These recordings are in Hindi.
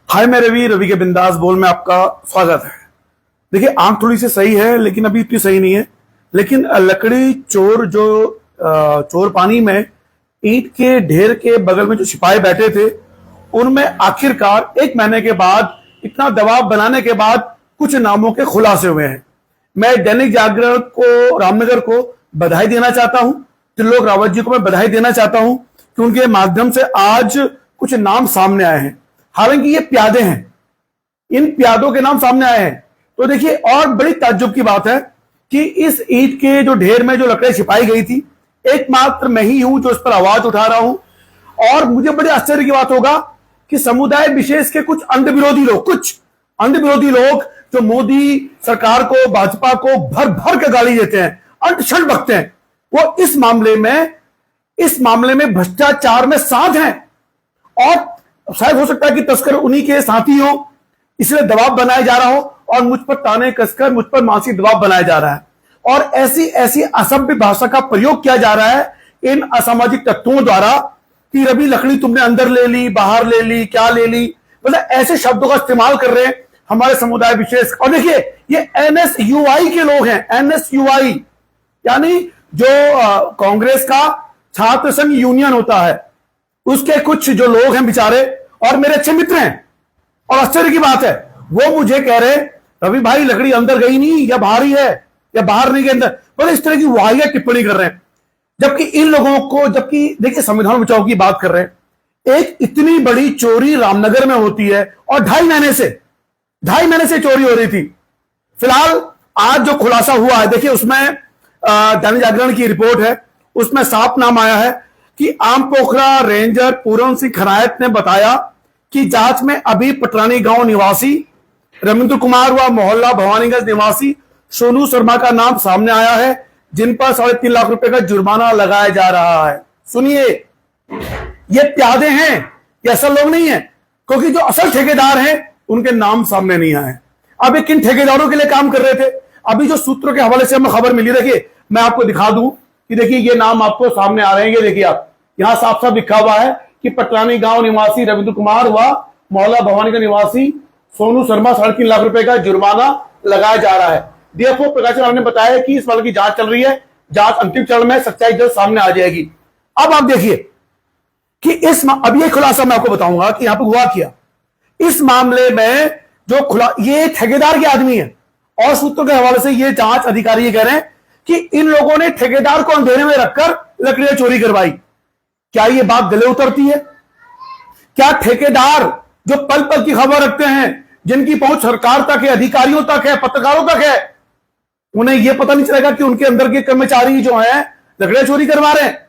हाय मैं रवि रवि के बिंदास बोल में आपका स्वागत है। देखिए आंख थोड़ी सी सही है लेकिन अभी इतनी सही नहीं है। लेकिन लकड़ी चोर जो चोर पानी में ईंट के ढेर के बगल में जो सिपाही बैठे थे उनमें आखिरकार एक महीने के बाद इतना दबाव बनाने के बाद कुछ नामों के खुलासे हुए हैं। मैं दैनिक जागरण को रामनगर को बधाई देना चाहता हूं। त्रिलोक रावत जी को मैं बधाई देना चाहता हूं कि उनके माध्यम से आज कुछ नाम सामने आए हैं। हालांकि ये प्यादे हैं, इन प्यादों के नाम सामने आए हैं। तो देखिए और बड़ी ताज्जुब की बात है कि इस ईंट के जो ढेर में जो लकड़ियां छिपाई गई थी एकमात्र मैं ही हूं जो इस पर आवाज उठा रहा हूं। और मुझे बड़े आश्चर्य की बात होगा कि समुदाय विशेष के कुछ अंध विरोधी लोग जो मोदी सरकार को भाजपा को भर भर के गाली देते हैं, अंत बकते हैं, वो इस मामले में भ्रष्टाचार में साथ हैं। और शायद हो सकता है कि तस्कर उन्हीं के साथी हो, इसलिए दबाव बनाया जा रहा हो और मुझ पर ताने कसकर मुझ पर मानसिक दबाव बनाया जा रहा है और ऐसी असभ्य भाषा का प्रयोग किया जा रहा है इन असामाजिक तत्वों द्वारा कि रवि लकड़ी तुमने अंदर ले ली, बाहर ले ली, क्या ले ली, मतलब ऐसे शब्दों का इस्तेमाल कर रहे हैं हमारे समुदाय विशेष। और देखिए ये NSUI के लोग हैं, NSUI यानी जो कांग्रेस का छात्र संघ यूनियन होता है उसके कुछ जो लोग हैं बेचारे और मेरे अच्छे मित्र हैं। और आश्चर्य की बात है वो मुझे कह रहे रवि भाई लकड़ी अंदर गई नहीं या बाहर ही है या बाहर नहीं गई अंदर, मतलब इस तरह की वाहिया टिप्पणी कर रहे हैं। जबकि इन लोगों को देखिए संविधान बचाओ की बात कर रहे हैं, एक इतनी बड़ी चोरी रामनगर में होती है और 2.5 महीने से चोरी हो रही थी। फिलहाल आज जो खुलासा हुआ है देखिए उसमें दैनिक जागरण की रिपोर्ट है, उसमें साफ नाम आया है कि आम पोखरा रेंजर पूरन सिंह खनायत ने बताया कि जांच में अभी पटरानी गांव निवासी रविंद्र कुमार व मोहल्ला भवानीगंज निवासी सोनू शर्मा का नाम सामने आया है जिन पर 3.5 लाख रुपए का जुर्माना लगाया जा रहा है। सुनिए ये प्यादे हैं, ये असल लोग नहीं है, क्योंकि जो असल ठेकेदार हैं उनके नाम सामने नहीं आए। अब ये किन ठेकेदारों के लिए काम कर रहे थे, अभी जो सूत्रों के हवाले से हमें खबर मिली, देखिए मैं आपको दिखा दूं कि देखिए ये नाम आपको सामने आ रहे हैं। ये देखिए आप यहां साफ साफ लिखा हुआ है कि पटरानी गांव निवासी रविंद्र कुमार व मोहल्ला भवानी का निवासी सोनू शर्मा 3.5 लाख रुपए का जुर्माना लगाया जा रहा है। डीएफओ प्रकाश ने बताया कि इस मामले की जांच चल रही है, जांच अंतिम चरण में, सच्चाई जल्द सामने आ जाएगी। अब आप देखिए कि अब ये खुलासा मैं आपको बताऊंगा कि यहां पर हुआ क्या इस मामले में। जो ये ठेकेदार के आदमी है और सूत्रों के हवाले से ये जांच अधिकारी ये कह रहे हैं कि इन लोगों ने ठेकेदार को अंधेरे में रखकर लकड़ियां चोरी करवाई। क्या ये बात गले उतरती है? क्या ठेकेदार जो पल पल की खबर रखते हैं, जिनकी पहुंच सरकार तक है, अधिकारियों तक है, पत्रकारों तक है, उन्हें यह पता नहीं चलेगा कि उनके अंदर के कर्मचारी जो हैं लकड़ियां चोरी करवा रहे हैं?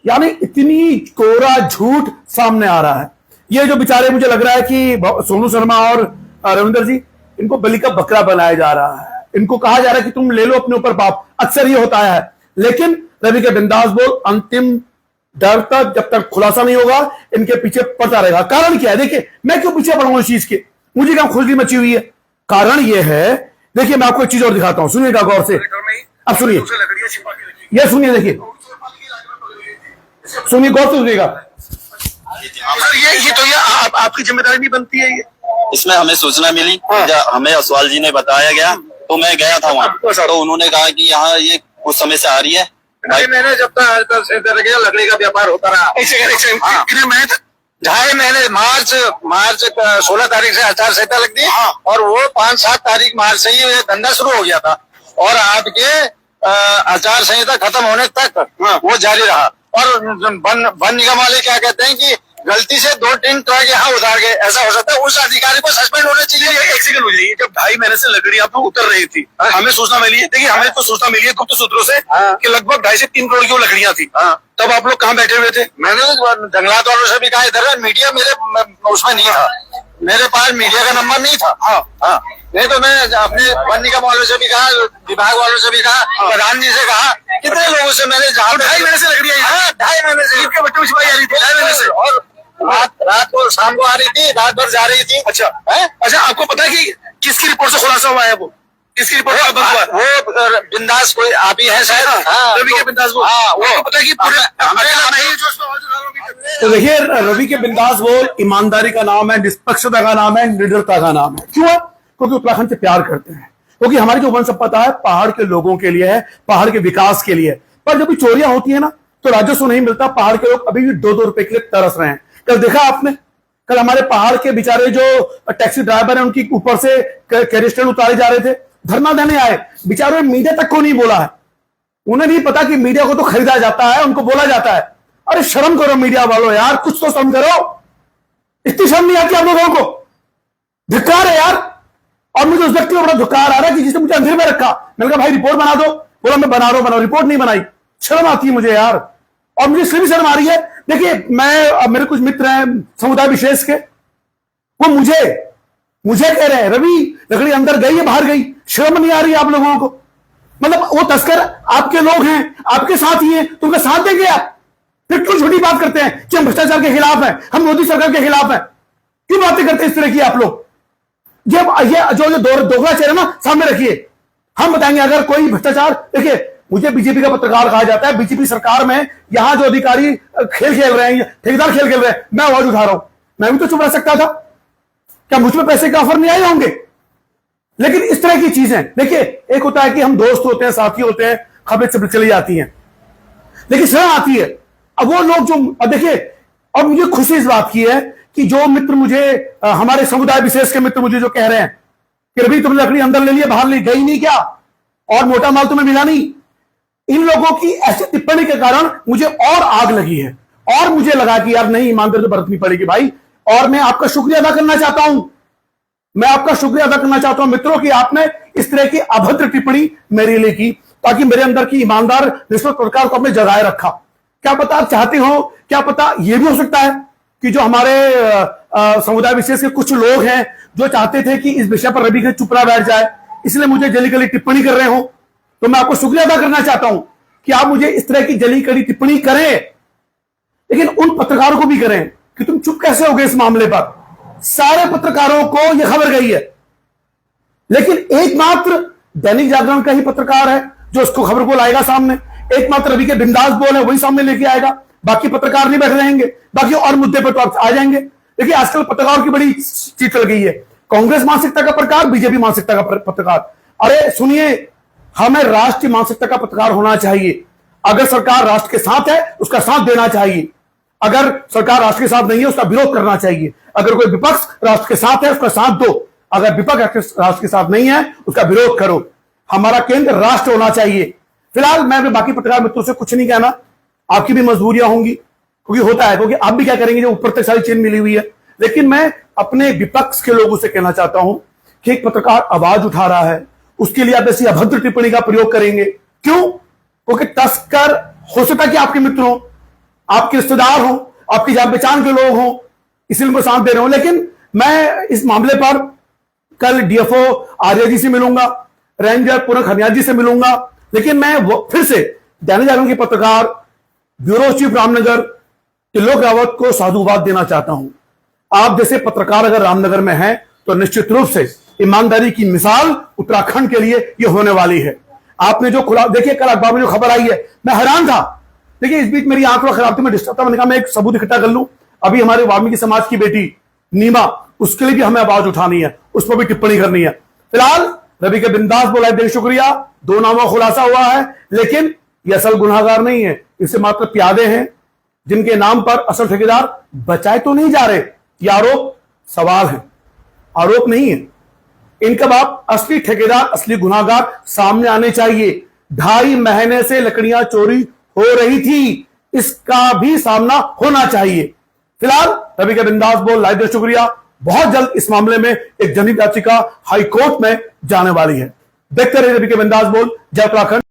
यानी इतनी कोरा झूठ सामने आ रहा है। ये जो बेचारे, मुझे लग रहा है कि सोनू शर्मा और रविंदर जी, इनको बलि का बकरा बनाया जा रहा है। इनको कहा जा रहा है कि तुम ले लो अपने ऊपर पाप। अक्सर ये होता है, लेकिन रवि के बिंदास बोल अंतिम दर तक जब तक खुलासा नहीं होगा इनके पीछे पड़ता रहेगा। कारण क्या है? देखिए मैं क्यों पीछे पड़ूंगा इस चीज के, मुझे क्या खुजली मची हुई है? कारण ये है, देखिए मैं आपको एक चीज और दिखाता हूं, सुनिएगा गौर से। अब सुनिए, ये सुनिए, देखिए सुनिए, गौर से सुनिएगा। ये तो ये आपकी जिम्मेदारी नहीं बनती है। ये इसमें हमें सूचना मिली, हमें असवाल जी ने बताया गया तो मैं गया था वहाँ, तो उन्होंने कहा कि यहाँ ये कुछ समय से आ रही है। मैंने जब तक लकड़ी का व्यापार होता रहा, 2.5 महीने मार्च 16 तारीख से आचार संहिता लग गई और वो 5-7 तारीख मार्च से ही धंधा शुरू हो गया था और आपके आचार संहिता खत्म होने तक वो जारी रहा। और वन निगम वाले क्या कहते हैं कि गलती से 2-3 ट्रक यहाँ उतार गए, ऐसा हो सकता है, उस अधिकारी को सस्पेंड होना चाहिए। एक सेकंड हो जाइए, जब 2.5 महीने से लकड़ी आप लोग उतर रही थी, हमें सूचना मिली है, देखिए हमें तो सूचना मिली है गुप्त सूत्रों से कि लगभग 2.5 से 3 करोड़ की वो लकड़ियां थी। तब आप लोग कहाँ बैठे हुए थे? मैंने जंगलात वालों से भी कहा, इधर मीडिया मेरे उसमें नहीं था, मेरे पास मीडिया का नंबर नहीं था। नहीं तो मैं अपने वन निगम वालों से भी कहा, विभाग वालों से भी कहा, प्रधान जी से कहा, कितने लोगों से मैंने 2.5 महीने से लकड़ियां, 2.5 महीने से के बच्चों की आ रही थी, 2.5 महीने से, और रात को शाम को आ रही थी, रात भर जा रही थी। अच्छा, आपको पता है कि किसकी रिपोर्ट से खुलासा हुआ है? वो किसकी रिपोर्ट पर बंद हुआ? वो बिंदास कोई आप ही है शायद। रवि के बिंदास बोल। वो पता है कि पूरे नहीं तो देखिए, रवि के बिंदास बोल ईमानदारी का नाम है, निष्पक्षता का नाम है, निडरता का नाम है। क्यों है? क्योंकि उत्तराखंड से प्यार करते हैं, क्योंकि हमारी जो वन संपदा है पहाड़ के लोगों के लिए है, पहाड़ के विकास के लिए। पर जब भी चोरियां होती है ना, तो राजस्व नहीं मिलता, पहाड़ के लोग अभी भी 2-2 रुपए के लिए तरस रहे हैं। कल देखा आपने, कल हमारे पहाड़ के बेचारे जो टैक्सी ड्राइवर है उनकी ऊपर से कैरिस्टर उतारे जा रहे थे, धरना देने आए, बेचारों ने मीडिया तक को नहीं बोला है। उन्हें नहीं पता कि मीडिया को तो खरीदा जाता है, उनको बोला जाता है। अरे शर्म करो मीडिया वालों यार, कुछ तो शर्म करो। इतनी शर्म नहीं आती आप लोगों को? धिक्कार है यार। और मुझे उस व्यक्ति को बड़ा धिक्कार आ रहा है कि जिसने मुझे अंधेरे में रखा। मैंने कहा भाई रिपोर्ट बना दो, बोला मैं बना रहा हूं, रिपोर्ट नहीं बनाई। शर्म आती है मुझे यार, और मुझे इसलिए भी शर्म आ रही है। देखिए, मेरे कुछ मित्र हैं समुदाय विशेष के, वो मुझे कह रहे हैं रवि लकड़ी अंदर गई है बाहर गई, शर्म नहीं आ रही आप लोगों को? मतलब वो तस्कर आपके लोग हैं, आपके साथ ही हैं, तो उनका साथ देंगे आप? फिर क्यों छोटी बात करते हैं कि हम भ्रष्टाचार के खिलाफ हैं, हम मोदी सरकार के खिलाफ हैं? क्यों बातें करते हैं इस तरह की आप लोग? ये जो दोगला चेहरा ना सामने रखिए, हम बताएंगे अगर कोई भ्रष्टाचार। देखिए, मुझे बीजेपी का पत्रकार कहा जाता है, बीजेपी सरकार में यहां जो अधिकारी खेल रहे हैं, ठेकेदार खेल रहे हैं, मैं आवाज उठा रहा हूं। मैं भी तो चुप रह सकता था, क्या मुझ पर पैसे का ऑफर नहीं आए होंगे? लेकिन इस तरह की चीजें, देखिए, एक होता है कि हम दोस्त होते हैं, साथी होते हैं, खबरें सब चली जाती हैं, लेकिन शर्म आती है। अब वो लोग जो देखिए, अब मुझे खुशी इस बात की है कि जो मित्र मुझे हमारे समुदाय विशेष के मित्र मुझे जो कह रहे हैं कि रवि तुमने लकड़ी अंदर ले लिया बाहर ले गई नहीं क्या, और मोटा माल तुम्हें मिला नहीं, इन लोगों की ऐसी टिप्पणी के कारण मुझे और आग लगी है, और मुझे लगा कि यार नहीं, ईमानदारी तो बरतनी पड़ेगी भाई। और मैं आपका शुक्रिया अदा करना चाहता हूं, मैं आपका शुक्रिया अदा करना चाहता हूं मित्रों कि आपने इस तरह की अभद्र टिप्पणी मेरे लिए की, ताकि मेरे अंदर की ईमानदार निष्पक्ष प्रकार को आपने जगाए रखा। क्या पता आप चाहते हो, क्या पता यह भी हो सकता है कि जो हमारे समुदाय विशेष के कुछ लोग हैं जो चाहते थे कि इस विषय पर रवि के चुप रह बैठ जाए, इसलिए मुझे जली कली टिप्पणी कर रहे हो। तो मैं आपको शुक्रिया अदा करना चाहता हूं कि आप मुझे इस तरह की जली कड़ी टिप्पणी करें, लेकिन उन पत्रकारों को भी करें कि तुम चुप कैसे हो गए इस मामले पर। सारे पत्रकारों को यह खबर गई है, लेकिन एकमात्र दैनिक जागरण का ही पत्रकार है जो उसको खबर को लाएगा सामने। एकमात्र रवि के बिंदास बोल है, वही सामने लेके आएगा, बाकी पत्रकार नहीं बैठे रहेंगे। बाकी और मुद्दे पर तो आप आ जाएंगे। देखिए, आजकल पत्रकारों की बड़ी चीज चल गई है, कांग्रेस मानसिकता का पत्रकार, बीजेपी मानसिकता का पत्रकार। अरे सुनिए, हमें राष्ट्रीय मानसिकता का पत्रकार होना चाहिए। अगर सरकार राष्ट्र के साथ है उसका साथ देना चाहिए, अगर सरकार राष्ट्र के साथ नहीं है उसका विरोध करना चाहिए। अगर कोई विपक्ष राष्ट्र के साथ है उसका साथ दो, अगर विपक्ष राष्ट्र के साथ नहीं है उसका विरोध करो। हमारा केंद्र राष्ट्र होना चाहिए। फिलहाल मैं अपने बाकी पत्रकार मित्रों से कुछ नहीं कहना, आपकी भी मजबूरियां होंगी, क्योंकि होता है, क्योंकि आप भी क्या करेंगे जो ऊपर तक सारी चेन मिली हुई है। लेकिन मैं अपने विपक्ष के लोगों से कहना चाहता हूं कि एक पत्रकार आवाज उठा रहा है, उसके लिए आप ऐसी अभद्र टिप्पणी का प्रयोग करेंगे क्यों? क्योंकि तस्कर हो सकता है कि आपके मित्र हो, आपके रिश्तेदार हो, आपकी जान पहचान के लोग हो, इसलिए उनको साथ दे रहे हो। लेकिन मैं इस मामले पर कल डीएफओ आर्या जी से मिलूंगा, रेंजर पूरन खनियाल जी से मिलूंगा। लेकिन मैं फिर से दैनिक जागरण के पत्रकार, ब्यूरो चीफ रामनगर त्रिलोक रावत को साधुवाद देना चाहता हूं। आप जैसे पत्रकार अगर रामनगर में हैं तो निश्चित रूप से ईमानदारी की मिसाल उत्तराखंड के लिए यह होने वाली है। आपने जो खुला, देखिए कल अखबार में जो खबर आई है, मैं हैरान था। देखिए, इस बीच मेरी आंख थोड़ा खराब थी, मैं डिस्टर्ब था, मैंने कहा मैं एक सबूत इकट्ठा कर लूं। अभी हमारे वाल्मीकि समाज की बेटी नीमा, उसके लिए भी हमें आवाज उठानी है, उस पर भी टिप्पणी करनी है। फिलहाल रवि के बिंदास बोला, देख शुक्रिया, 2 नामों का खुलासा हुआ है, लेकिन ये असल गुनाहगार नहीं है, इसे मात्र प्यादे हैं जिनके नाम पर असल ठेकेदार बचाए तो नहीं जा रहे। ये आरोप सवाल है, आरोप नहीं है। इनका बाप असली ठेकेदार, असली गुनाहगार सामने आने चाहिए। 2.5 महीने से लकड़ियां चोरी हो रही थी, इसका भी सामना होना चाहिए। फिलहाल रवि का बिंदास बोल लाइव दे शुक्रिया। बहुत जल्द इस मामले में एक जनहित याचिका हाई कोर्ट में जाने वाली है। देखते रहिए रवि के बिंदास बोल। जय उत्तराखंड।